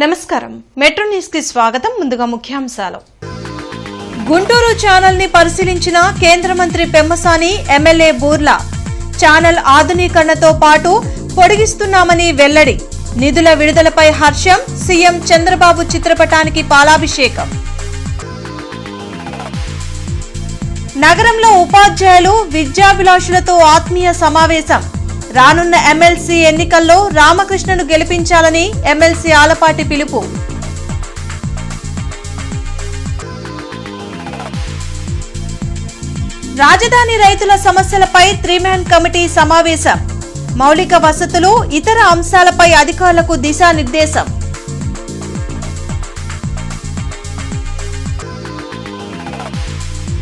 నమస్కారం metro news కి స్వాగతం. ముందుగా ముఖ్యాంశాలు. గుంటూరు ఛానల్ ని పరిశీలించిన కేంద్ర మంత్రి పెమ్మసాని, ఎమ్మెల్యే బూర్లా. ఛానల్ ఆధునీకరణతో పాటు పొడిగిస్తున్నామని వెల్లడి. నిధుల విడుదలపై హర్షం. సీఎం చంద్రబాబు చిత్రపటానికి పాలాభిషేకం. నగరంలో ఉపాధ్యాయులు, విద్యాభిలాషులతో ఆత్మీయ సమావేశం. రానున్న ఎమ్మెల్సీ ఎన్నికల్లో రామకృష్ణను గెలిపించాలని ఎమ్మెల్సీ ఆలపాటి పిలుపు. రాజధాని రైతుల సమస్యలపై 3-మ్యాన్ కమిటీ సమావేశం. మౌలిక వసతులు, ఇతర అంశాలపై అధికారులకు దిశానిర్దేశం.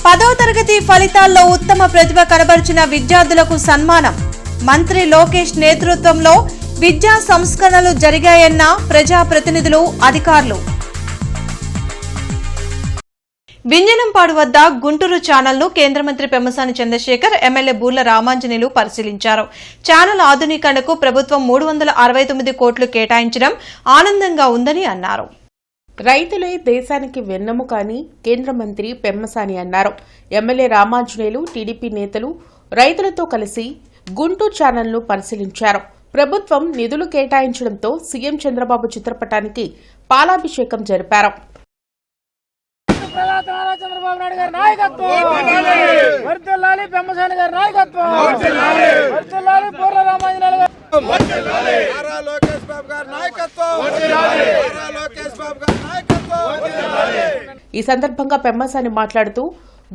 పదవ తరగతి ఫలితాల్లో ఉత్తమ ప్రతిభ కనబరిచిన విద్యార్థులకు సన్మానం. మంత్రి లోకేష్ నేతృత్వంలో విద్యా సంస్కరణలు జరిగాయన్న ప్రజాప్రతినిధులు, అధికారులు. వింజనంపాడు వద్ద గుంటూరు ఛానల్ ను కేంద్ర మంత్రి పెమ్మసాని చంద్రశేఖర్, ఎమ్మెల్యే బూర్ల రామాంజనేయులు పరిశీలించారు. ఛానల్ ఆధునీకరణకు ప్రభుత్వం 369 కోట్లు కేటాయించడం ఆనందంగా ఉందని అన్నారు. రైతులే దేశానికి వెన్నెముక అని కేంద్ర మంత్రి పెమ్మసాని అన్నారు. ఎమ్మెల్యే రామాంజనేయులు, టీడీపీ నేతలు రైతులతో కలిసి గుంటూరు ఛానల్ను పరిశీలించారు. ప్రభుత్వం నిధులు కేటాయించడంతో సీఎం చంద్రబాబు చిత్రపటానికి పాలాభిషేకం జరిపారు. ఈ సందర్భంగా పెమ్మసాని మాట్లాడుతూ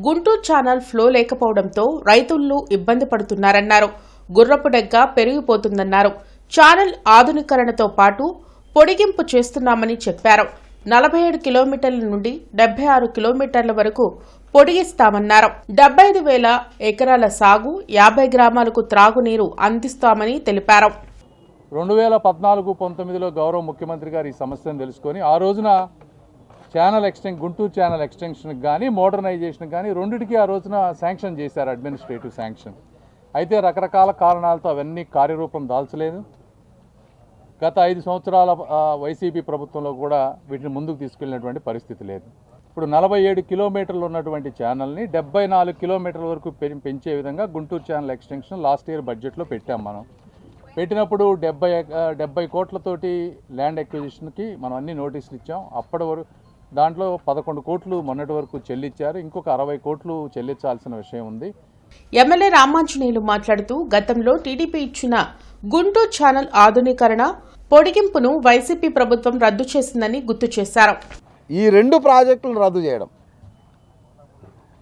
గుంటూరు ఛానల్ ఫ్లో లేకపోవడంతో రైతులు ఇబ్బంది పడుతున్నారన్నారు. గుర్రపు డెగ్గ పెరిగిపోతుందన్నారు. ఛానల్ ఆధునీకరణతో పాటు పొడిగింపు చేస్తున్నామని చెప్పారు. 47 కిలోమీటర్ల నుండి 76 కిలోమీటర్ల వరకు పొడిగిస్తామన్నారు. 75,000 ఎకరాల సాగు, 50 గ్రామాలకు త్రాగునీరు అందిస్తామని తెలిపారు. 2014-19లో గౌరవ ముఖ్యమంత్రి గారు ఈ సమస్యను తెలుసుకొని ఆ రోజున గుంటూరు ఛానల్ ఎక్స్టెన్షన్కి కానీ మోడర్నైజేషన్కి కానీ రెండింటికి ఆ రోజున శాంక్షన్ చేశారు, అడ్మినిస్ట్రేటివ్ శాంక్షన్. అయితే రకరకాల కారణాలతో అవన్నీ కార్యరూపం దాల్చలేదు. గత 5 సంవత్సరాల వైసీపీ ప్రభుత్వంలో కూడా వీటిని ముందుకు తీసుకెళ్లినటువంటి పరిస్థితి లేదు. ఇప్పుడు 47 కిలోమీటర్లు ఉన్నటువంటి ఛానల్ని 74 కిలోమీటర్ల వరకు పెంచే విధంగా Guntur channel extension last year బడ్జెట్లో పెట్టాం. మనం పెట్టినప్పుడు 70 కోట్లతోటి ల్యాండ్ ఎక్విజిషన్కి మనం అన్ని నోటీసులు ఇచ్చాం. అప్పటి వరకు దాంట్లో 11 కోట్లు మొన్నటి వరకు చెల్లించారు. ఇంకొక 60 కోట్లు చెల్లించాల్సిన విషయం ఉంది. ఎమ్మెల్యే రామాంజనేయులు మాట్లాడుతూ గతంలో టీడీపీ ఇచ్చిన గుంటూరు ఛానల్ ఆధునీకరణ, పొడిగింపును వైసీపీ ప్రభుత్వం రద్దు చేసిందని గుర్తు చేశారు. ఈ 2 ప్రాజెక్టులు రద్దు చేయడం,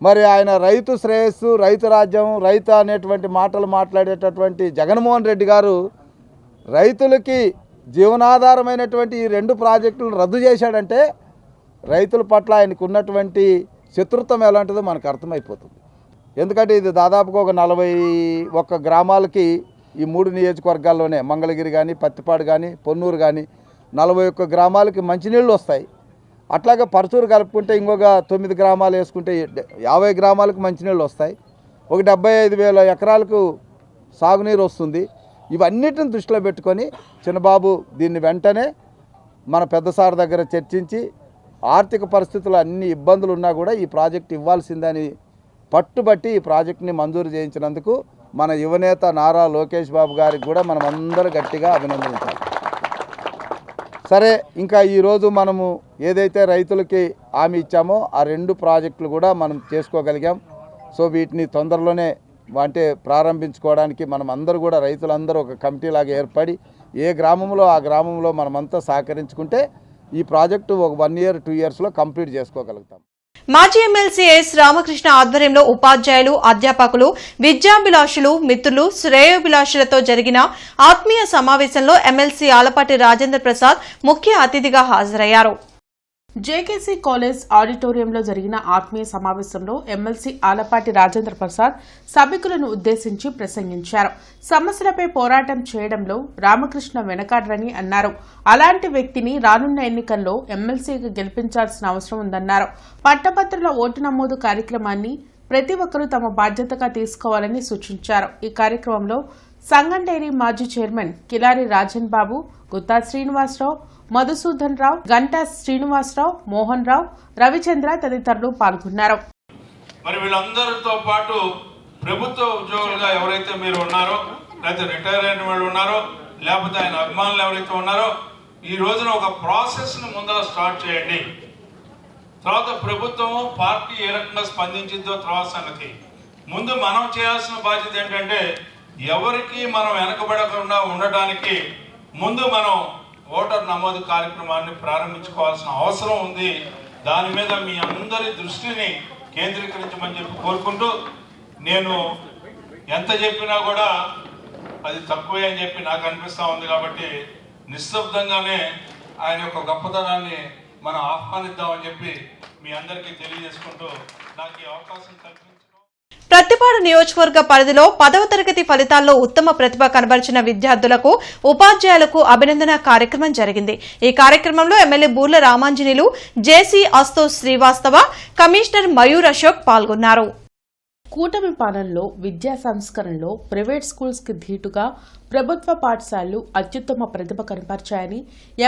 మరి ఆయన రైతు శ్రేయస్సు, రైతు రాజ్యం, రైతు అనేటువంటి మాటలు మాట్లాడేటటువంటి జగన్మోహన్ రెడ్డి గారు రైతులకి జీవనాధారమైనటువంటి ఈ 2 ప్రాజెక్టులను రద్దు చేశాడంటే రైతుల పట్ల ఆయనకు ఉన్నటువంటి శత్రుత్వం ఎలాంటిదో మనకు అర్థమైపోతుంది. ఎందుకంటే ఇది దాదాపుగా ఒక 41 గ్రామాలకి ఈ 3 నియోజకవర్గాల్లోనే మంగళగిరి కానీ, పత్తిపాడు కానీ, పొన్నూరు కానీ 41 గ్రామాలకి మంచినీళ్ళు వస్తాయి. అట్లాగే పరచూరు కలుపుకుంటే ఇంకొక 9 గ్రామాలు వేసుకుంటే 50 గ్రామాలకు మంచినీళ్ళు వస్తాయి. ఒక 75,000 ఎకరాలకు సాగునీరు వస్తుంది. ఇవన్నిటిని దృష్టిలో పెట్టుకొని చిన్నబాబు దీన్ని వెంటనే మన పెద్ద సార్ దగ్గర చర్చించి ఆర్థిక పరిస్థితులు అన్ని ఇబ్బందులు ఉన్నా కూడా ఈ ప్రాజెక్టు ఇవ్వాల్సిందని పట్టుబట్టి ఈ ప్రాజెక్టుని మంజూరు చేయించినందుకు మన యువనేత నారా లోకేష్ బాబు గారికి కూడా మనం అందరూ గట్టిగా అభినందించాలి. సరే, ఇంకా ఈరోజు మనము ఏదైతే రైతులకి హామీ ఇచ్చామో ఆ 2 ప్రాజెక్టులు కూడా మనం చేసుకోగలిగాం. సో వీటిని తొందరలోనే అంటే ప్రారంభించుకోవడానికి మనం అందరూ కూడా రైతులందరూ ఒక కమిటీలాగా ఏర్పడి ఏ గ్రామంలో ఆ గ్రామంలో మనమంతా సహకరించుకుంటే ఈ ప్రాజెక్టు ఒక 1 year 2 yearsలో కంప్లీట్ చేసుకోగలుగుతాం. మాజీ ఎమ్మెల్సీ ఎస్ రామకృష్ణ ఆధ్వర్యంలో ఉపాధ్యాయులు, అధ్యాపకులు, విద్యాభిలాషులు, మిత్రులు, శ్రేయోభిలాషులతో జరిగిన ఆత్మీయ సమావేశంలో ఎమ్మెల్సీ ఆలపాటి రాజేంద్ర ప్రసాద్ ముఖ్య అతిథిగా హాజరయ్యారు. జేకేసీ కాలేజ్ ఆడిటోరియంలో జరిగిన ఆత్మీయ సమావేశంలో ఎమ్మెల్సీ ఆలపాటి రాజేంద్ర ప్రసాద్ సభికులను ఉద్దేశించి ప్రసంగించారు. సమస్యలపై పోరాటం చేయడంలో రామకృష్ణ వెనకాడరని అన్నారు. అలాంటి వ్యక్తిని రానున్న ఎన్నికల్లో ఎమ్మెల్సీగా గెలిపించాల్సిన అవసరం ఉందన్నారు. పట్టభద్రుల ఓటు నమోదు కార్యక్రమాన్ని ప్రతి ఒక్కరూ తమ బాధ్యతగా తీసుకోవాలని సూచించారు. ఈ కార్యక్రమంలో సంగం డైరీ మాజీ చైర్మన్ కిలారి రాజన్ బాబు, గుత్తా శ్రీనివాసరావు, మధుసూదన్ రావు, గంటా శ్రీనివాసరావు, మోహన్ రావు, రవిచంద్ర తదితరులు పాల్గొన్నారు. మరి వీళ్ళందరితో పాటు ప్రభుత్వ ఉద్యోగులుగా ఎవరైతే మీరు ఉన్నారో, లేకపోతే రిటైర్ అయిన వాళ్ళు ఉన్నారో, లేకపోతే ఆయన అభిమానులు ఎవరైతే ఉన్నారో, ఈ రోజున ఒక ప్రాసెస్ను ముందర స్టార్ట్ చేయండి. తర్వాత ప్రభుత్వం పార్టీ ఏ రకంగా స్పందించిందో తర్వాత సంగతి. ముందు మనం చేయాల్సిన బాధ్యత ఏంటంటే ఎవరికి మనం వెనకబడకుండా ఉండటానికి ముందు మనం ఓటర్ నమోదు కార్యక్రమాన్ని ప్రారంభించుకోవాల్సిన అవసరం ఉంది. దాని మీద మీ అందరి దృష్టిని కేంద్రీకరించమని చెప్పి కోరుకుంటూ, నేను ఎంత చెప్పినా కూడా అది తక్కువే అని చెప్పి నాకు అనిపిస్తూ ఉంది. కాబట్టి నిశ్శబ్దంగానే ఆయన యొక్క గొప్పతనాన్ని మనం ఆహ్వానిద్దామని చెప్పి మీ అందరికీ తెలియజేసుకుంటూ నాకు ఈ అవకాశం కల్పించారు. ప్రత్తిపాడు నియోజకవర్గ పరిధిలో 10వ తరగతి ఫలితాల్లో ఉత్తమ ప్రతిభ కనబరిచిన విద్యార్థులకు, ఉపాధ్యాయులకు అభినందన కార్యక్రమం జరిగింది. ఈ కార్యక్రమంలో ఎమ్మెల్యే బూర్ల రామాంజనేయులు, జేసీ అస్తోష్ శ్రీవాస్తవ, కమిషనర్ మయూర్ అశోక్ పాల్గొన్నారు. కూటమి పాలనలో విద్యా సంస్కరణలో ప్రైవేట్ స్కూల్స్ కి ధీటుగా ప్రభుత్వ పాఠశాలలు అత్యుత్తమ ప్రతిభ కనపరిచాయని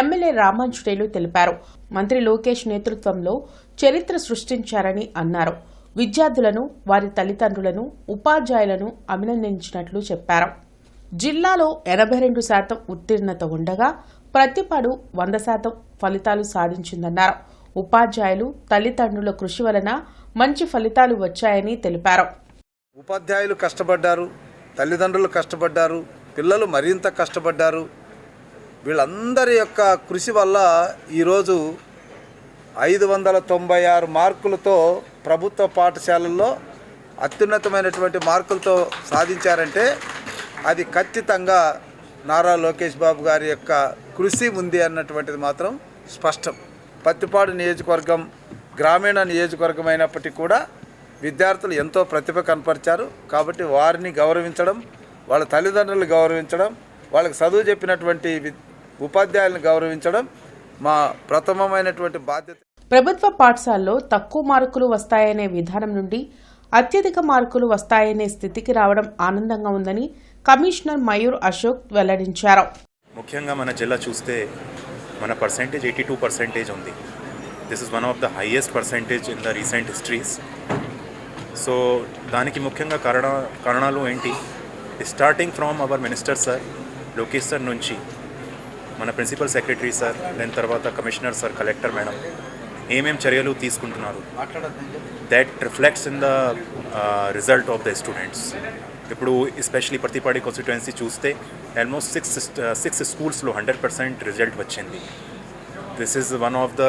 ఎమ్మెల్యే రామాంజనేయులు తెలిపారు. మంత్రి లోకేష్ నేతృత్వంలో చరిత్ర సృష్టించారని అన్నారు. విద్యార్థులను, వారి తల్లిదండ్రులను, ఉపాధ్యాయులను అభినందించినట్లు చెప్పారు. జిల్లాలో 82% ఉత్తీర్ణత ఉండగా ప్రతిపాడు 100% ఫలితాలు సాధించిందన్నారు. ఉపాధ్యాయులు, తల్లిదండ్రుల కృషి వలన మంచి ఫలితాలు వచ్చాయని తెలిపారు. ఉపాధ్యాయులు కష్టపడ్డారు, తల్లిదండ్రులు కష్టపడ్డారు, పిల్లలు మరింత కష్టపడ్డారు. వీళ్ళందరి యొక్క కృషి వల్ల ఈరోజు 596 మార్కులతో ప్రభుత్వ పాఠశాలల్లో అత్యున్నతమైనటువంటి మార్కులతో సాధించారంటే అది ఖచ్చితంగా నారా లోకేష్ బాబు గారి యొక్క కృషి ఉంది అన్నటువంటిది మాత్రం స్పష్టం. ప్రత్తిపాడు నియోజకవర్గం గ్రామీణ నియోజకవర్గం అయినప్పటికీ కూడా విద్యార్థులు ఎంతో ప్రతిభ కనపరిచారు. కాబట్టి వారిని గౌరవించడం, వాళ్ళ తల్లిదండ్రులు గౌరవించడం, వాళ్ళకి చదువు చెప్పినటువంటి ఉపాధ్యాయులను గౌరవించడం మా ప్రథమమైనటువంటి బాధ్యత. ప్రభుత్వ పాఠశాలలో తక్కువ మార్కులు వస్తాయనే విధానం నుండి అత్యధిక మార్కులు వస్తాయనే స్థితికి రావడం ఆనందంగా ఉందని కమిషనర్ మయూర్ అశోక్ వెల్లడించారు. ముఖ్యంగా మన జిల్లా చూస్తే మన పర్సెంటేజ్ 82% ఉంది. This is one of the highest percentage in the recent histories. So దానికి ముఖ్యంగా కారణాలు ఏంటి? Starting from our minister sir Lokesh sir నుంచి మన ప్రిన్సిపల్ సెక్రటరీ సార్, దాని తర్వాత కమిషనర్ సార్, కలెక్టర్ మేడం ఏమేం చర్యలు తీసుకుంటున్నారు, that reflects in the result of the students. ఇప్పుడు ఎస్పెషలీ ప్రతిపాడు కాన్స్టిట్యుయెన్సీ చూస్తే ఆల్మోస్ట్ 6 స్కూల్స్లో 100% రిజల్ట్ వచ్చింది. This is one of the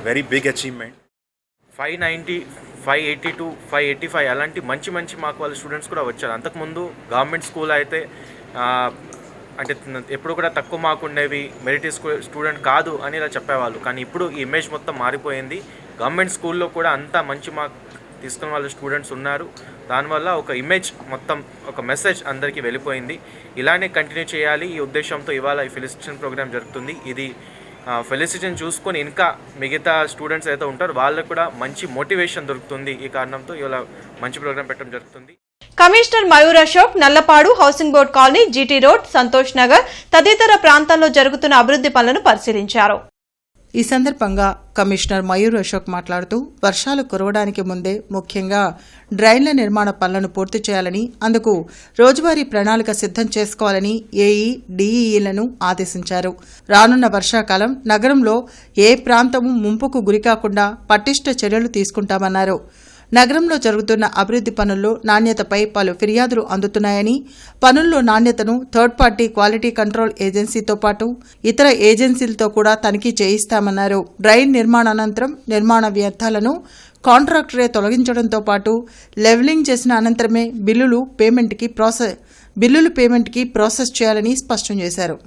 very big achievement. 590, 582, 585 అలాంటి మంచి మార్క్ వాళ్ళ స్టూడెంట్స్ కూడా వచ్చారు. అంతకుముందు గవర్నమెంట్ స్కూల్ అయితే అంటే ఎప్పుడు కూడా తక్కువ మార్కు ఉండేవి, మెరిట్ స్టూడెంట్ కాదు అని ఇలా చెప్పేవాళ్ళు. కానీ ఇప్పుడు ఈ ఇమేజ్ మొత్తం మారిపోయింది. గవర్నమెంట్ స్కూల్లో కూడా అంతా మంచి మార్క్ తీసుకున్న వాళ్ళు స్టూడెంట్స్ ఉన్నారు. దానివల్ల ఒక ఇమేజ్ మొత్తం, ఒక మెసేజ్ అందరికీ వెళ్ళిపోయింది. ఇలానే కంటిన్యూ చేయాలి ఈ ఉద్దేశంతో ఇవాళ ఈ ఫెలిసిటేషన్ ప్రోగ్రామ్ జరుగుతుంది. ఇది ఫెలిసిటేషన్ చూసుకొని ఇంకా మిగతా స్టూడెంట్స్ అయితే ఉంటారో వాళ్ళకు కూడా మంచి మోటివేషన్ దొరుకుతుంది. ఈ కారణంతో ఇవాళ మంచి ప్రోగ్రామ్ పెట్టడం జరుగుతుంది. Commissioner Mayur Ashok Nallapadu, housing board colony, GT road, Santosh Nagar తదితర ప్రాంతాల్లో జరుగుతున్న అభివృద్ధి పనులను పరిశీలించారు. ఈ సందర్భంగా కమిషనర్ మయూర్ అశోక్ మాట్లాడుతూ వర్షాలు కురవడానికి ముందే ముఖ్యంగా డ్రైన్ల నిర్మాణ పనులను పూర్తి చేయాలని, అందుకు రోజువారీ ప్రణాళిక సిద్ధం చేసుకోవాలని ఏఈ, డీఈలను ఆదేశించారు. రానున్న వర్షాకాలం నగరంలో ఏ ప్రాంతము ముంపుకు గురికాకుండా పటిష్ట చర్యలు తీసుకుంటామన్నారు. నగరంలో జరుగుతున్న అభివృద్ధి పనుల్లో నాణ్యతపై పలు ఫిర్యాదులు అందుతున్నాయని, పనుల్లో నాణ్యతను థర్డ్ పార్టీ క్వాలిటీ కంట్రోల్ ఏజెన్సీతో పాటు ఇతర ఏజెన్సీలతో కూడా తనిఖీ చేయిస్తామన్నారు. డ్రైన్ నిర్మాణానంతరం నిర్మాణ వ్యర్థాలను కాంట్రాక్టరే తొలగించడంతో పాటు లెవెలింగ్ చేసిన అనంతరమే బిల్లులు పేమెంట్కి ప్రాసెస్ చేయాలని స్పష్టం చేశారు.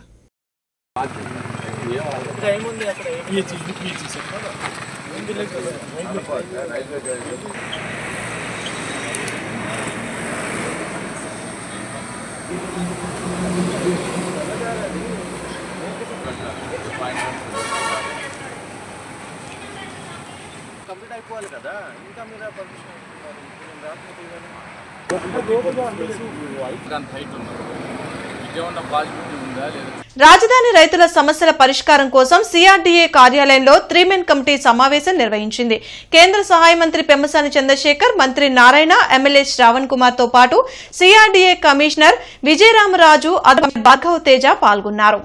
కంప్లీట్ అయిపోవాలి కదా, ఇంకా మీరు పర్మిషన్ హైట్ ఉన్నారు. ఏమన్నా పాజిటివిటీ ఉందా లేదా? రాజధాని రైతుల సమస్యల పరిష్కారం కోసం సిఆర్డీఏ కార్యాలయంలో 3-మెన్ కమిటీ సమావేశం నిర్వహించింది. కేంద్ర సహాయ మంత్రి పెమ్మసాని చంద్రశేఖర్, మంత్రి నారాయణ, ఎమ్మెల్యే శ్రావణ్ కుమార్ తో పాటు సిఆర్డీఏ కమిషనర్ విజయరామరాజు, భార్గవ్ తేజ పాల్గొన్నారు.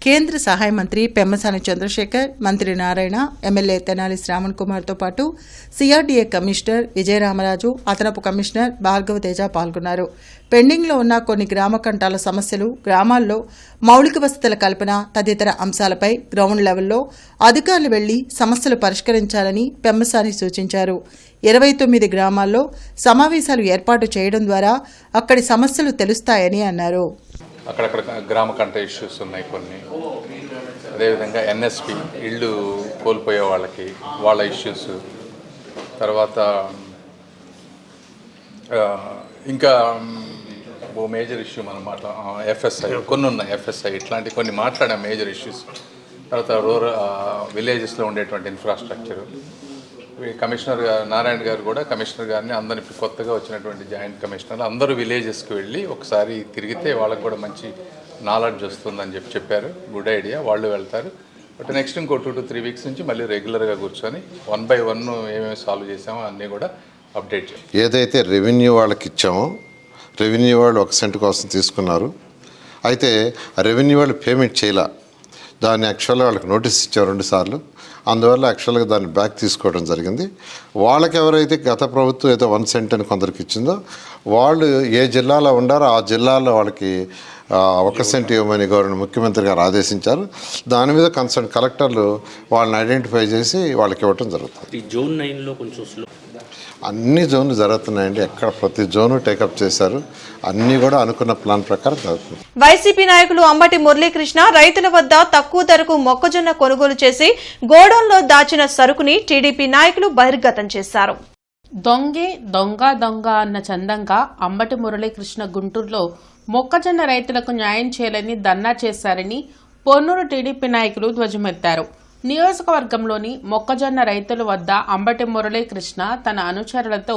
కేంద్ర సహాయ మంత్రి పెమ్మసాని చంద్రశేఖర్, మంత్రి నారాయణ, ఎమ్మెల్యే తెనాలి శ్రావణ్ కుమార్తో పాటు సిఆర్డీఏ కమిషనర్ విజయరామరాజు, అదనపు కమిషనర్ భార్గవ తేజ పాల్గొన్నారు. పెండింగ్లో ఉన్న కొన్ని గ్రామ కంటాల సమస్యలు, గ్రామాల్లో మౌలిక వసతుల కల్పన తదితర అంశాలపై గ్రౌండ్ లెవెల్లో అధికారులు వెళ్లి సమస్యలు పరిష్కరించాలని పెమ్మసాని సూచించారు. 29 గ్రామాల్లో సమావేశాలు ఏర్పాటు చేయడం ద్వారా అక్కడి సమస్యలు తెలుస్తాయని అన్నారు. అక్కడక్కడ గ్రామ కంట ఇష్యూస్ ఉన్నాయి కొన్ని. అదేవిధంగా ఎన్ఎస్పి ఇళ్ళు కోల్పోయే వాళ్ళకి వాళ్ళ ఇష్యూస్, తర్వాత ఇంకా ఓ మేజర్ ఇష్యూ మనం ఎఫ్ఎస్ఐ కొన్ని ఉన్నాయి. ఎఫ్ఎస్ఐ ఇట్లాంటి కొన్ని మాట్లాడాం మేజర్ ఇష్యూస్. తర్వాత రూరల్ విలేజెస్లో ఉండేటువంటి ఇన్ఫ్రాస్ట్రక్చరు. కమిషనర్ నారాయణ గారు కూడా కమిషనర్ గారిని అందరినీ కొత్తగా వచ్చినటువంటి జాయింట్ కమిషనర్ అందరూ విలేజెస్కి వెళ్ళి ఒకసారి తిరిగితే వాళ్ళకు కూడా మంచి నాలెడ్జ్ వస్తుందని చెప్పారు. గుడ్ ఐడియా, వాళ్ళు వెళ్తారు. బట్ నెక్స్ట్ ఇంకో 2 to 3 వీక్స్ నుంచి మళ్ళీ రెగ్యులర్గా కూర్చొని 1 by 1 ఏమేమి సాల్వ్ చేసామో అన్నీ కూడా అప్డేట్ చేయాలి. ఏదైతే రెవెన్యూ వాళ్ళకి ఇచ్చామో రెవెన్యూ వాళ్ళు 1 సెంట్ కోసం తీసుకున్నారు. అయితే రెవెన్యూ వాళ్ళు పేమెంట్ చేయలే. దాన్ని యాక్చువల్గా వాళ్ళకి నోటీస్ ఇచ్చారు 2 సార్లు. అందువల్ల యాక్చువల్గా దాన్ని బ్యాక్ తీసుకోవడం జరిగింది. వాళ్ళకి ఎవరైతే గత ప్రభుత్వం అయితే 1 సెంట్ అని కొందరికి ఇచ్చిందో వాళ్ళు ఏ జిల్లాలో ఉండారో ఆ జిల్లాలో వాళ్ళకి 1 సెంట్ ఇవ్వమని ముఖ్యమంత్రి గారు ఆదేశించారు. దాని మీద కన్సర్న్ కలెక్టర్లు వాళ్ళని ఐడెంటిఫై చేసి వాళ్ళకి ఇవ్వటం జరుగుతుంది. జోన్ 9లో కొంచెం స్లో, అన్ని జోన్లు జరుగుతున్నాయండి. ఎక్కడ ప్రతి జోను టేకప్ చేశారు. అన్నీ కూడా అనుకున్న ప్లాన్ ప్రకారం జరుగుతుంది. వైసీపీ నాయకులు అంబటి మురళీకృష్ణ రైతుల వద్ద తక్కువ ధరకు మొక్కజొన్న కొనుగోలు చేసి గోడౌన్లో దాచిన సరుకుని టీడీపీ నాయకులు బహిర్గతం చేశారు. దొంగే దొంగ దొంగ అన్న చందంగా అంబటి మురళీకృష్ణ గుంటూరులో మొక్కజొన్న రైతులకు న్యాయం చేయాలని ధర్నా చేశారని పొన్నూరు టీడీపీ నాయకులు ధ్వజమెత్తారు. నియోజకవర్గంలోని మొక్కజొన్న రైతుల వద్ద అంబటి మురళీకృష్ణ తన అనుచరులతో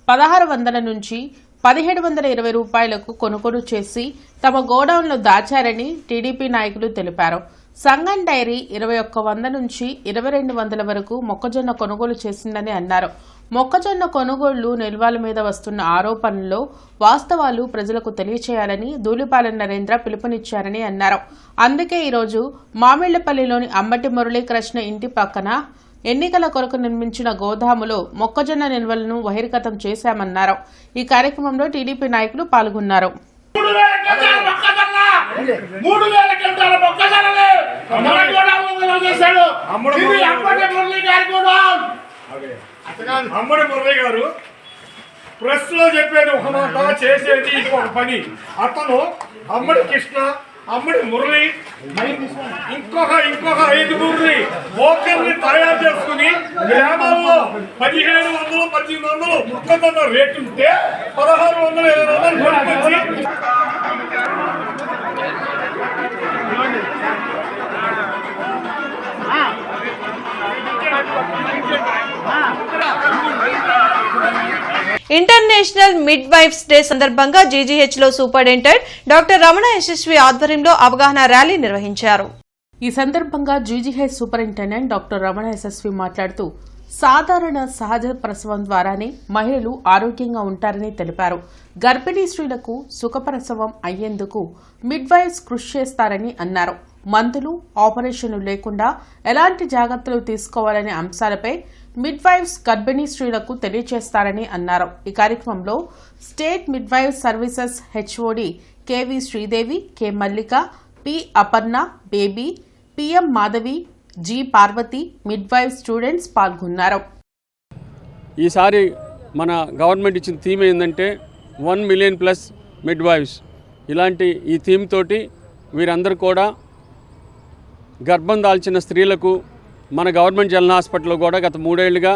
1600 నుంచి 1720 రూపాయలకు కొనుగోలు చేసి తమ గోడౌన్లో దాచారని టీడీపీ నాయకులు తెలిపారు. సంగం డైరీ 2100 నుంచి 2200 వరకు మొక్కజొన్న కొనుగోలు చేసిందని అన్నారు. మొక్కజొన్న కొనుగోళ్లు నిల్వల మీద వస్తున్న ఆరోపణల్లో వాస్తవాలు ప్రజలకు తెలియచేయాలని ధూళిపాలెం నరేంద్ర పిలుపునిచ్చారని అన్నారు. అందుకే ఈరోజు మామిళ్లపల్లిలోని అంబటి మురళీకృష్ణ ఇంటి పక్కన ఎన్నికల కొరకు నిర్మించిన గోదాములో మొక్కజొన్న నిల్వలను బహిర్గతం చేశామన్నారు. ఈ కార్యక్రమంలో టీడీపీ నాయకులు పాల్గొన్నారు. 3000 క్వింటాల మొక్కజొన్నలు మన గోదాములో చేశాడు ఇది అంబటి మురళీ గారి గోదాం. అంబటి మురళీ గారు ప్రెస్ లో చెప్పేది ఒక మాట, చేసేది ఇంకొక పని. అతను అంబటి కృష్ణ, అంబటి మురళి ఇంకొక 5 ఓకర్ని తయారు చేసుకుని గ్రామాల్లో 1700 1800 మొక్కజొన్న రేటు ఉంటే 1620 కొనుక్కొచ్చి ఇంటర్నేషనల్ మిడ్ వైఫ్స్ డే సందర్భంగా జీజీహెచ్ లో సూపరింటెండెంట్ డాక్టర్ రమణ యశస్వి ఆధ్వర్యంలో అవగాహన ర్యాలీ నిర్వహించారు. ఈ సందర్భంగా GGH superintendent doctor Ramana Yashasvi మాట్లాడుతూ సాధారణ సహజ ప్రసవం ద్వారానే మహిళలు ఆరోగ్యంగా ఉంటారని తెలిపారు. గర్భిణీ స్త్రీలకు సుఖప్రసవం అయ్యేందుకు మిడ్వైఫ్స్ కృషి చేస్తారని అన్నారు. మందులు, ఆపరేషన్లు లేకుండా ఎలాంటి జాగ్రత్తలు తీసుకోవాలనే అంశాలపై మిడ్వైఫ్స్ గర్భిణీ స్త్రీలకు తెలియజేస్తారని అన్నారు. ఈ కార్యక్రమంలో state midwife services HOD KV Sridevi, K Mallika, P Aparna Baby, PM Madhavi, G Parvathi, midwife students పాల్గొన్నారు. ఈసారి మన గవర్నమెంట్ ఇచ్చిన థీమ్ ఏంటంటే 1 మిలియన్ ప్లస్ మిడ్వైఫ్స్. ఇలాంటి ఈ థీమ్ తోటి వీరందరూ కూడా గర్భం దాల్చిన స్త్రీలకు మన గవర్నమెంట్ జనరల్ హాస్పిటల్లో కూడా గత 3 ఏళ్లుగా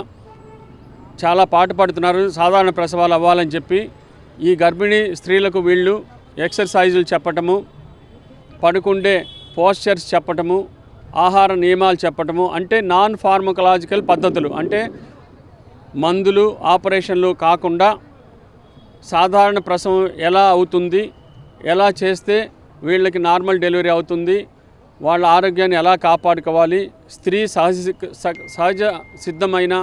చాలా పాటుపడుతున్నారు సాధారణ ప్రసవాలు అవ్వాలని చెప్పి. ఈ గర్భిణీ స్త్రీలకు వీళ్ళు ఎక్సర్సైజులు చెప్పటము, పడుకుండే పోస్చర్స్ చెప్పటము, ఆహార నియమాలు చెప్పటము, అంటే నాన్ ఫార్మకలాజికల్ పద్ధతులు, అంటే మందులు, ఆపరేషన్లు కాకుండా సాధారణ ప్రసవం ఎలా అవుతుంది, ఎలా చేస్తే వీళ్ళకి నార్మల్ డెలివరీ అవుతుంది, వాళ్ళ ఆరోగ్యాన్ని ఎలా కాపాడుకోవాలి, స్త్రీ సహజ సిద్ధమైన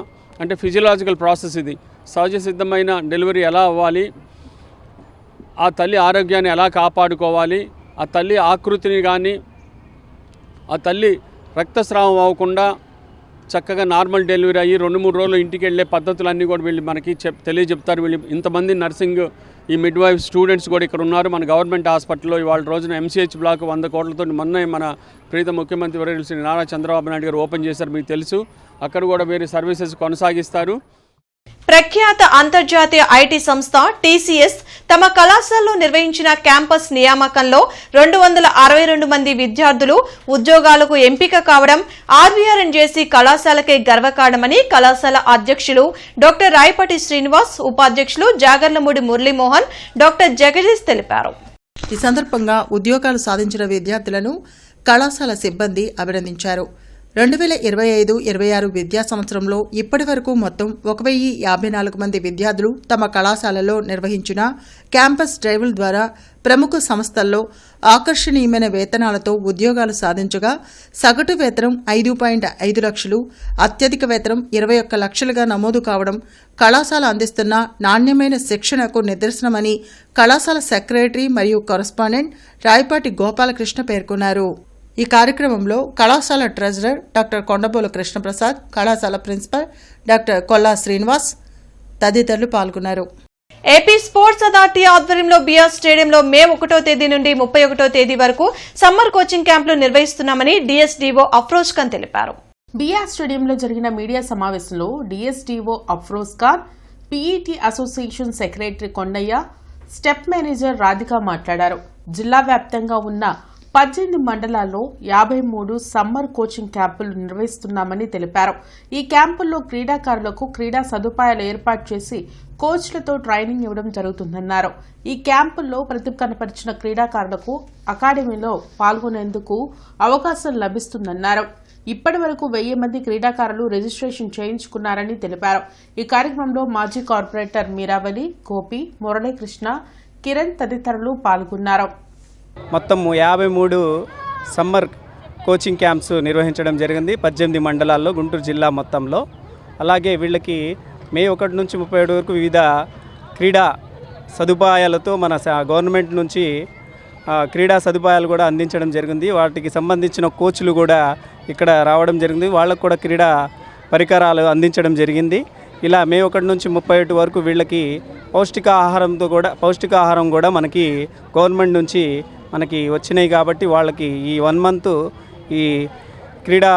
అంటే ఫిజియలాజికల్ ప్రాసెస్ ఇది, సహజ సిద్ధమైన డెలివరీ ఎలా అవ్వాలి, ఆ తల్లి ఆరోగ్యాన్ని ఎలా కాపాడుకోవాలి, ఆ తల్లి ఆకృతిని కానీ ఆ తల్లి రక్తస్రావం అవ్వకుండా చక్కగా నార్మల్ డెలివరీ అయ్యి 2-3 రోజులు ఇంటికి వెళ్ళే పద్ధతులన్నీ కూడా వీళ్ళు మనకి తెలియజెప్తారు. వీళ్ళు ఇంతమంది నర్సింగ్ ఈ మిడ్ వైఫ్ స్టూడెంట్స్ కూడా ఇక్కడ ఉన్నారు. మన గవర్నమెంట్ హాస్పిటల్లో ఇవాళ రోజున MCH బ్లాక్ 100 కోట్లతో మొన్న మన ప్రీత ముఖ్యమంత్రి వర్యులు శ్రీ నారా చంద్రబాబు నాయుడు గారు ఓపెన్ చేశారు, మీకు తెలుసు. అక్కడ కూడా వేరే సర్వీసెస్ కొనసాగిస్తారు. ప్రఖ్యాత అంతర్జాతీయ ఐటీ సంస్థ TCS తమ కళాశాలలో నిర్వహించిన క్యాంపస్ నియామకంలో 262 మంది విద్యార్థులు ఉద్యోగాలకు ఎంపిక కావడం RVRNJC కళాశాలకే గర్వకారణమని కళాశాల అధ్యక్షులు డాక్టర్ రాయపాటి శ్రీనివాస్, ఉపాధ్యక్షులు జాగర్లమూడి మురళీమోహన్, డాక్టర్ జగదీష్ తెలిపారు. ఈ సందర్భంగా ఉద్యోగాలు సాధించిన విద్యార్థులను కళాశాల సిబ్బంది అభినందించారు. 2025-26 విద్యా సంవత్సరంలో ఇప్పటి వరకు మొత్తం 1054 మంది విద్యార్థులు తమ కళాశాలలో నిర్వహించిన క్యాంపస్ డ్రైవ్ల ద్వారా ప్రముఖ సంస్థల్లో ఆకర్షణీయమైన వేతనాలతో ఉద్యోగాలు సాధించగా సగటు వేతనం 5.5 లక్షలు, అత్యధిక వేతనం 21 లక్షలుగా నమోదు కావడం కళాశాల అందిస్తున్న నాణ్యమైన శిక్షణకు నిదర్శనమని కళాశాల సెక్రటరీ మరియు కరస్పాండెంట్ రాయపాటి గోపాలకృష్ణ పేర్కొన్నారు. ఈ కార్యక్రమంలో కళాశాల ట్రెజరర్ డాక్టర్ కొండబోలు కృష్ణప్రసాద్, కళాశాల ప్రిన్సిపల్ డాక్టర్ కొల్లా శ్రీనివాస్ తదితరులు పాల్గొన్నారు. ఏపీ స్పోర్ట్స్ అథారిటీ ఆధ్వర్యంలో బీఆర్ స్టేడియంలో మే 1వ తేదీ నుండి 31వ తేదీ వరకు సమ్మర్ కోచింగ్ క్యాంపులు నిర్వహిస్తున్నామని DSDO అఫ్రోజ్ ఖాన్ తెలిపారు. బీఆర్ స్టేడియంలో జరిగిన మీడియా సమావేశంలో DSDO Afroz Khan, PET association secretary Kondaiah, step manager Radhika మాట్లాడారు. జిల్లా వ్యాప్తంగా ఉన్న 18 మండలాల్లో 53 సమ్మర్ కోచింగ్ క్యాంపులు నిర్వహిస్తున్నామని తెలిపారు. ఈ క్యాంపుల్లో క్రీడాకారులకు క్రీడా సదుపాయాలు ఏర్పాటు చేసి కోచ్లతో ట్రైనింగ్ ఇవ్వడం జరుగుతుందన్నారు. ఈ క్యాంపుల్లో ప్రతిభ కనపరిచిన క్రీడాకారులకు అకాడమీలో పాల్గొనేందుకు అవకాశం లభిస్తుందన్నారు. ఇప్పటి వరకు 1000 మంది క్రీడాకారులు రిజిస్ట్రేషన్ చేయించుకున్నారని తెలిపారు. ఈ కార్యక్రమంలో మాజీ కార్పొరేటర్ మీరావళి, గోపి, మురళీకృష్ణ, కిరణ్ తదితరులు పాల్గొన్నారు. మొత్తం 53 సమ్మర్ కోచింగ్ క్యాంప్స్ నిర్వహించడం జరిగింది 18 మండలాల్లో గుంటూరు జిల్లా మొత్తంలో. అలాగే వీళ్ళకి మే 1 నుంచి 37 వరకు వివిధ క్రీడా సదుపాయాలతో మన గవర్నమెంట్ నుంచి క్రీడా సదుపాయాలు కూడా అందించడం జరిగింది. వాటికి సంబంధించిన కోచ్లు కూడా ఇక్కడ రావడం జరిగింది. వాళ్ళకు కూడా క్రీడా పరికరాలు అందించడం జరిగింది. ఇలా మే 1 నుంచి 31 వరకు వీళ్ళకి పౌష్టికాహారం కూడా మనకి గవర్నమెంట్ నుంచి మనకి వచ్చినాయి. కాబట్టి వాళ్ళకి ఈ 1 మంత్ ఈ క్రీడా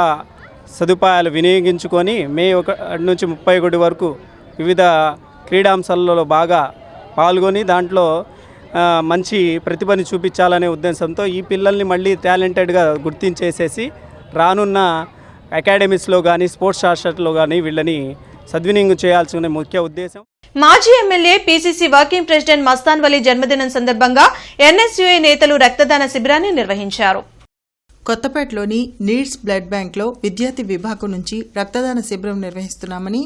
సదుపాయాలు వినియోగించుకొని మే 1 నుంచి 31 వరకు వివిధ క్రీడాంశాలలో బాగా పాల్గొని దాంట్లో మంచి ప్రతిభని చూపించాలనే ఉద్దేశంతో ఈ పిల్లల్ని మళ్ళీ టాలెంటెడ్గా గుర్తించేసేసి రానున్న అకాడమీస్లో కానీ స్పోర్ట్స్ హాస్టల్లో కానీ వీళ్ళని సద్వినియోగం చేయాల్సిన ముఖ్య ఉద్దేశం. మాజీ MLA PCC working president Mastan Vali జన్మదినం సందర్భంగా NSUI నేతలు రక్తదాన శిబిరాన్ని నిర్వహించారు. కొత్తపేటలోని నీడ్స్ బ్లడ్ బ్యాంక్లో విద్యార్థి విభాగం నుంచి రక్తదాన శిబిరం నిర్వహిస్తున్నామని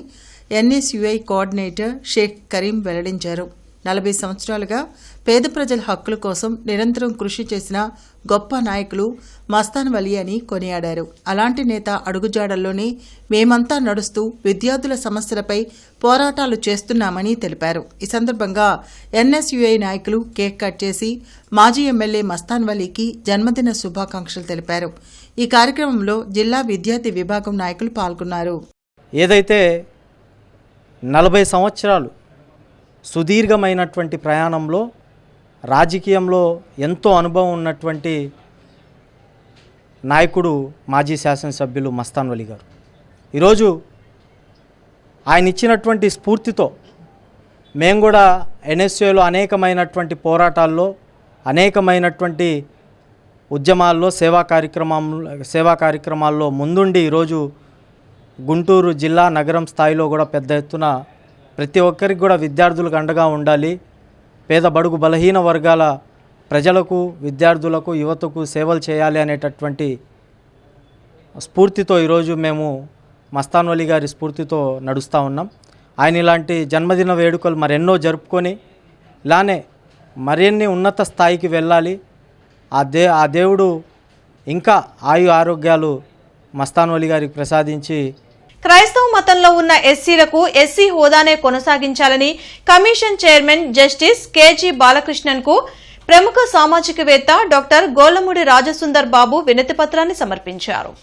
NSUI కోఆర్డినేటర్ షేక్ కరీం వెల్లడించారు. 40 సంవత్సరాలుగా పేద ప్రజల హక్కుల కోసం నిరంతరం కృషి చేసిన గొప్ప నాయకులు మస్తాన్ వలీ అని కొనియాడారు. అలాంటి నేత అడుగుజాడల్లోనే మేమంతా నడుస్తూ విద్యార్థుల సమస్యలపై పోరాటాలు చేస్తున్నామని తెలిపారు. ఈ సందర్భంగా NSUI నాయకులు కేక్ కట్ చేసి మాజీ ఎమ్మెల్యే మస్తాన్ వలీకి జన్మదిన శుభాకాంక్షలు తెలిపారు. ఈ కార్యక్రమంలో జిల్లా విద్యార్థి విభాగం నాయకులు పాల్గొన్నారు. ఏదైతే 40 సంవత్సరాలు సుదీర్ఘమైనటువంటి ప్రయాణంలో రాజకీయంలో ఎంతో అనుభవం ఉన్నటువంటి నాయకుడు మాజీ శాసనసభ్యులు మస్తాన్ వలీ గారు. ఈరోజు ఆయన ఇచ్చినటువంటి స్ఫూర్తితో మేము కూడా NSUIలో అనేకమైనటువంటి పోరాటాల్లో అనేకమైనటువంటి ఉద్యమాల్లో సేవా కార్యక్రమాల్లో ముందుండి ఈరోజు గుంటూరు జిల్లా నగరం స్థాయిలో కూడా పెద్ద ఎత్తున ప్రతి ఒక్కరికి కూడా విద్యార్థులకు అండగా ఉండాలి, పేద బడుగు బలహీన వర్గాల ప్రజలకు విద్యార్థులకు యువతకు సేవలు చేయాలి అనేటటువంటి స్ఫూర్తితో ఈరోజు మేము మస్తాన్ వలీ గారి స్ఫూర్తితో నడుస్తూ ఉన్నాం. ఆయన ఇలాంటి జన్మదిన వేడుకలు మరెన్నో జరుపుకొని ఇలానే మరిన్ని ఉన్నత స్థాయికి వెళ్ళాలి, ఆ దేవుడు ఇంకా ఆరోగ్యాలు మస్తాన్ వలి గారికి ప్రసాదించి క్రైస్తవ మతంలో ఉన్న ఎస్సీలకు ఎస్సీ హోదానే కొనసాగించాలని commission chairman justice KG Balakrishnan కు ప్రముఖ సామాజికవేత్త డాక్టర్ గోళ్లమూడి రాజసుందర్ బాబు వినతిపత్రాన్ని సమర్పించారు.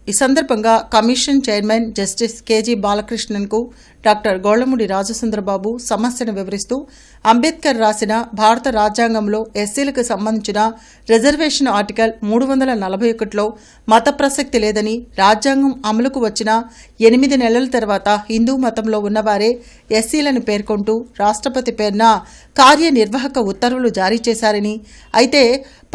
ఈ సందర్భంగా కమిషన్ చైర్మన్ జస్టిస్ కేజీ బాలకృష్ణన్కు డాక్టర్ గోళ్లమూడి రాజసుందరబాబు సమస్యను వివరిస్తూ అంబేద్కర్ రాసిన భారత రాజ్యాంగంలో ఎస్సీలకు సంబంధించిన రిజర్వేషన్ ఆర్టికల్ 341లో మత ప్రసక్తి లేదని, రాజ్యాంగం అమలుకు వచ్చిన 8 నెలల తర్వాత హిందూ మతంలో ఉన్నవారే ఎస్సీలను పేర్కొంటూ రాష్ట్రపతి పేరున కార్యనిర్వాహక ఉత్తర్వులు జారీ చేశారని, అయితే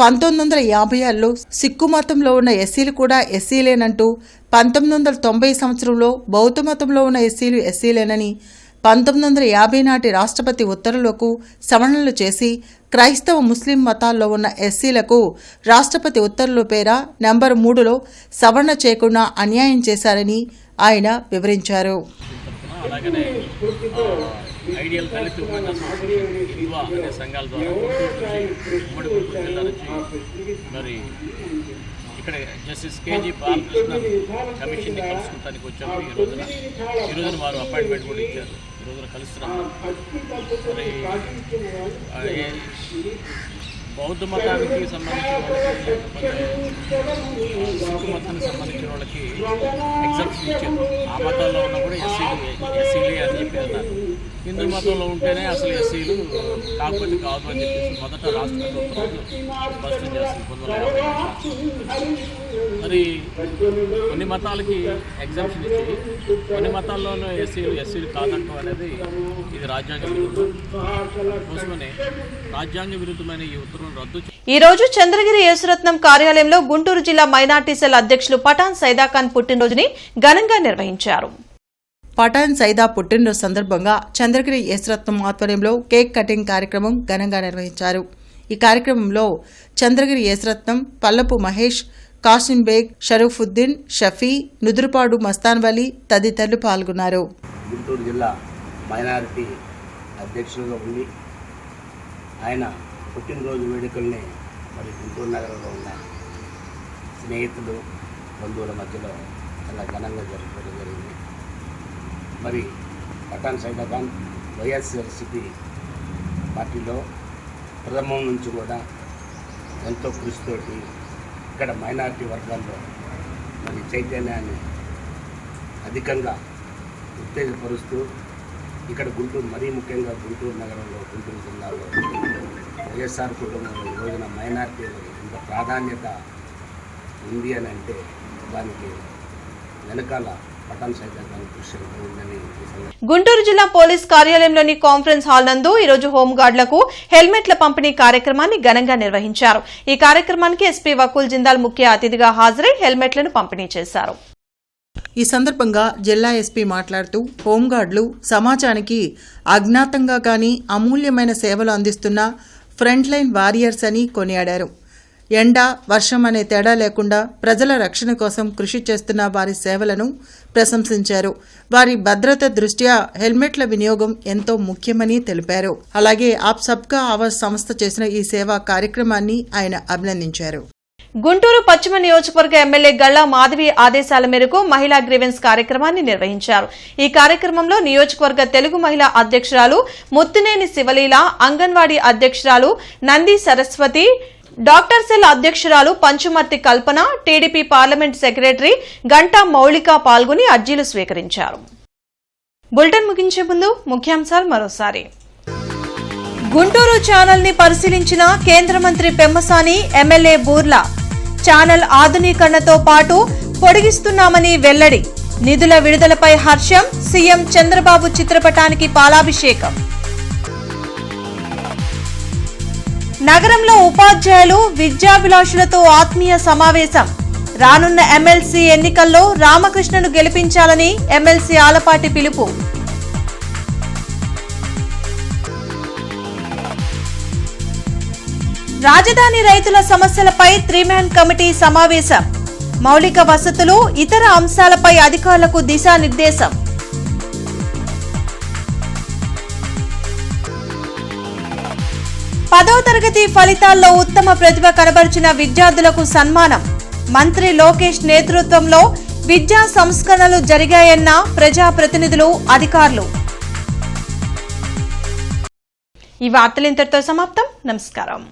1950లో సిక్కు మతంలో ఉన్న ఎస్సీలు కూడా ఎస్సీలేనంటూ, 1990 సంవత్సరంలో బౌద్ధ మతంలో ఉన్న ఎస్సీలు ఎస్సీలేనని, 1950 నాటి రాష్ట్రపతి ఉత్తర్వులకు సవరణలు చేసి క్రైస్తవ ముస్లిం మతాల్లో ఉన్న ఎస్సీలకు రాష్ట్రపతి ఉత్తర్వుల పేర నెంబర్ 3లో సవరణ చేయకుండా అన్యాయం చేశారని ఆయన వివరించారు. ఐడియల్ దళిత ఉమెన్ అసోసియేషన్ ఇల్వా అనే సంఘాల ద్వారా ఉమ్మడి గుంటూరు జిల్లా నుంచి మరి ఇక్కడ జస్టిస్ కేజీ బాలకృష్ణ కమిషన్ని కలుసుకుంటానికి వచ్చాము. ఈ రోజున వారు అపాయింట్మెంట్ కూడా ఇచ్చారు. ఈ రోజున కలుస్తున్నాము. మరి బౌద్ధ మతానికి సంబంధించిన వాళ్ళకి, లేకపోతే సిక్కు మతానికి సంబంధించిన వాళ్ళకి ఎగ్జామ్షన్ ఇచ్చారు. ఆ మతాల్లో ఉన్న కూడా ఎస్సీలే అని చెప్పి అన్నారు. హిందూ మతంలో ఉంటేనే అసలు ఎస్సీలు కాకపోతే కాదు అని చెప్పేసి మొదట రాష్ట్రపతి ఉత్తర్వులు స్పష్టం చేస్తుంది 1950. మరి కొన్ని మతాలకి ఎగ్జామ్షన్ ఇచ్చి కొన్ని మతాల్లోనూ ఎస్సీలు కాదంటం అనేది ఇది రాజ్యాంగ విరుద్ధం. కోసమనే రాజ్యాంగ విరుద్ధమైన ఈ ఉత్తర్వులు రద్దు. ఈ రోజు చంద్రగిరి యేసురత్నం కార్యాలయంలో గుంటూరు జిల్లా మైనార్టీ సెల్ అధ్యక్షులు పఠాన్ సైదాఖాన్ పుట్టినరోజుని ఘనంగా నిర్వహించారు. పఠాన్ సైదా పుట్టినరోజు సందర్భంగా చంద్రగిరి యేసురత్నం ఆధ్వర్యంలో కేక్ కటింగ్ కార్యక్రమం ఘనంగా నిర్వహించారు. ఈ కార్యక్రమంలో చంద్రగిరి యేసురత్నం, పల్లపు మహేష్, కాసిం బేగ్, షరఫుద్దీన్, షఫీ, నుదురుపాడు మస్తాన్ వలి తదితరులు పాల్గొన్నారు. గుంటూరు జిల్లా మైనారిటీ అధ్యక్షులుగా ఉండి ఆయన పుట్టినరోజు వేడుకల్ని మరి గుంటూరు నగరంలో ఉన్న స్నేహితులు, బంధువుల మధ్యలో చాలా ఘనంగా జరుపుకోవడం జరిగింది. మరి పఠాన్ సైదాఖాన్ వైఎస్ఆర్సీపీ పార్టీలో ప్రథమం నుంచి కూడా ఎంతో కృషితోటి ఇక్కడ మైనారిటీ వర్గాల్లో మరి చైతన్యాన్ని అధికంగా ఉత్తేజపరుస్తూ ఇక్కడ గుంటూరు, మరీ ముఖ్యంగా గుంటూరు నగరంలో, గుంటూరు జిల్లాలో వైఎస్ఆర్ కుటుంబంలో ఈ రోజున మైనారిటీలకు ఇంత ప్రాధాన్యత ఉంది అని అంటే దానికి వెనకాల పఠాన్ సైదాఖాన్ కృషి ఉందని. గుంటూరు జిల్లా పోలీస్ కార్యాలయంలోని కాన్ఫరెన్స్ హాల్ నందు ఈరోజు హోంగార్డులకు హెల్మెట్ల పంపిణీ కార్యక్రమాన్ని ఘనంగా నిర్వహించారు. ఈ కార్యక్రమానికి ఎస్పీ వకూల్ జిందాల్ ముఖ్య అతిథిగా హాజరై హెల్మెట్లను పంపిణీ చేశారు. ఈ సందర్భంగా జిల్లా ఎస్పీ మాట్లాడుతూ హోంగార్డులు సమాజానికి అజ్ఞాతంగా గాని అమూల్యమైన సేవలు అందిస్తున్న ఫ్రంట్ లైన్ వారియర్స్ అని కొనియాడారు. ఎండ, వర్షం అనే తేడా లేకుండా ప్రజల రక్షణ కోసం కృషి చేస్తున్న వారి సేవలను ప్రశంసించారు. వారి భద్రత దృష్ట్యా హెల్మెట్ల వినియోగం ఎంతో ముఖ్యమని తెలిపారు. అలాగే ఆప్ సబ్కా ఆవాజ్ సంస్థ చేసిన ఈ సేవా కార్యక్రమాన్ని ఆయన అభినందించారు. గుంటూరు పశ్చిమ నియోజకవర్గ ఎమ్మెల్యే గళ్లా మాధవి ఆదేశాల మేరకు మహిళా గ్రీవెన్స్ కార్యక్రమాన్ని నిర్వహించారు. ఈ కార్యక్రమంలో నియోజకవర్గ తెలుగు మహిళా అధ్యక్షురాలు ముత్తునేని శివలీల, అంగన్వాడీ అధ్యక్షురాలు నంది సరస్వతి, డాక్టర్ సెల్ అధ్యక్షురాలు పంచుమర్తి కల్పన, టీడీపీ పార్లమెంట్ సెక్రటరీ గంటా మౌళిక పాల్గొని అర్జీలు స్వీకరించారు. బులెటిన్ ముగించే ముందు ముఖ్యాంశాలు మరోసారి. గుంటూరు ఛానల్ ని పరిశీలించిన కేంద్ర మంత్రి పెమ్మసాని, ఎమ్మెల్యే బూర్లా. ఛానల్ ఆధునీకరణతో పాటు పొడిగిస్తున్నామని వెల్లడి. నిధుల విడుదలపై హర్షం. సీఎం చంద్రబాబు చిత్రపటానికి పాలాభిషేకం. నగరంలో ఉపాధ్యాయులు, విద్యాభిలాషులతో ఆత్మీయ సమావేశం. రానున్న ఎమ్మెల్సీ ఎన్నికల్లో రామకృష్ణను గెలిపించాలని ఎమ్మెల్సీ ఆలపాటి పిలుపు. రాజధాని రైతుల సమస్యలపై 3-man కమిటీ సమావేశం. మౌలిక వసతులు, ఇతర అంశాలపై అధికారులకు దిశానిర్దేశం. 10వ తరగతి ఫలితాల్లో ఉత్తమ ప్రతిభ కనబరిచిన విద్యార్థులకు సన్మానం. మంత్రి లోకేష్ నేతృత్వంలో విద్యా సంస్కరణలు జరిగాయన్న ప్రజాప్రతినిధులు, అధికారులు. ఈ వార్తలు ఇంతటితో సమాప్తం. నమస్కారం.